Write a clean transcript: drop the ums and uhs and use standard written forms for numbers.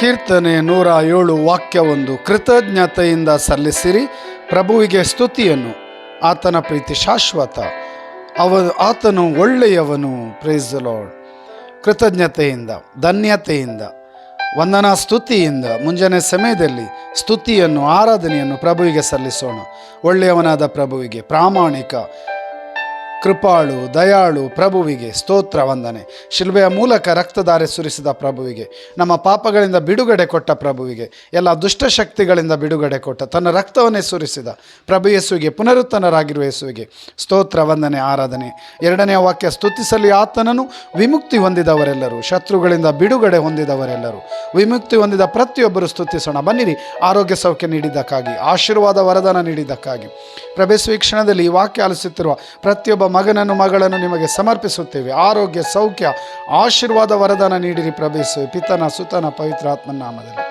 ಕೀರ್ತನೆ 107 ವಾಕ್ಯವೊಂದು. ಕೃತಜ್ಞತೆಯಿಂದ ಸಲ್ಲಿಸಿರಿ ಪ್ರಭುವಿಗೆ ಸ್ತುತಿಯನ್ನು, ಆತನ ಪ್ರೀತಿ ಶಾಶ್ವತ, ಆತನು ಒಳ್ಳೆಯವನು. Praise the Lord. ಕೃತಜ್ಞತೆಯಿಂದ, ಧನ್ಯತೆಯಿಂದ, ವಂದನಾ ಸ್ತುತಿಯಿಂದ ಮುಂಜಾನೆ ಸಮಯದಲ್ಲಿ ಸ್ತುತಿಯನ್ನು, ಆರಾಧನೆಯನ್ನು ಪ್ರಭುವಿಗೆ ಸಲ್ಲಿಸೋಣ. ಒಳ್ಳೆಯವನಾದ ಪ್ರಭುವಿಗೆ, ಪ್ರಾಮಾಣಿಕ, ಕೃಪಾಳು, ದಯಾಳು ಪ್ರಭುವಿಗೆ ಸ್ತೋತ್ರ ವಂದನೆ. ಶಿಲುಬೆಯ ಮೂಲಕ ರಕ್ತಧಾರೆ ಸುರಿಸಿದ ಪ್ರಭುವಿಗೆ, ನಮ್ಮ ಪಾಪಗಳಿಂದ ಬಿಡುಗಡೆ ಕೊಟ್ಟ ಪ್ರಭುವಿಗೆ, ಎಲ್ಲ ದುಷ್ಟಶಕ್ತಿಗಳಿಂದ ಬಿಡುಗಡೆ ಕೊಟ್ಟ, ತನ್ನ ರಕ್ತವನ್ನೇ ಸುರಿಸಿದ ಪ್ರಭು ಯೇಸುವಿಗೆ, ಪುನರುತ್ಥನರಾಗಿರುವ ಯೇಸುವಿಗೆ ಸ್ತೋತ್ರ ವಂದನೆ ಆರಾಧನೆ. 2ನೇ ವಾಕ್ಯ, ಸ್ತುತಿಸಲಿ ಆತನನ್ನು ವಿಮುಕ್ತಿ ಹೊಂದಿದವರೆಲ್ಲರೂ, ಶತ್ರುಗಳಿಂದ ಬಿಡುಗಡೆ ಹೊಂದಿದವರೆಲ್ಲರೂ, ವಿಮುಕ್ತಿ ಹೊಂದಿದ ಪ್ರತಿಯೊಬ್ಬರು ಸ್ತುತಿಸೋಣ. ಬನ್ನಿರಿ, ಆರೋಗ್ಯ ಸೌಖ್ಯ ನೀಡಿದ್ದಕ್ಕಾಗಿ, ಆಶೀರ್ವಾದ ವರದಾನ ನೀಡಿದ್ದಕ್ಕಾಗಿ, ಪ್ರಭೇಸು ಈ ಕ್ಷಣದಲ್ಲಿ ಈ ವಾಕ್ಯ ಆಲಿಸುತ್ತಿರುವ ಪ್ರತಿಯೊಬ್ಬ ಮಗನನ್ನು ಮಗಳನ್ನು ನಿಮಗೆ ಸಮರ್ಪಿಸುತ್ತೇವೆ. ಆರೋಗ್ಯ ಸೌಖ್ಯ ಆಶೀರ್ವಾದ ವರದಾನ ನೀಡಿರಿ ಪ್ರಭೇಸು, ಪಿತನ ಸುತನ ಪವಿತ್ರ ಆತ್ಮನ ನಾಮದಲ್ಲಿ.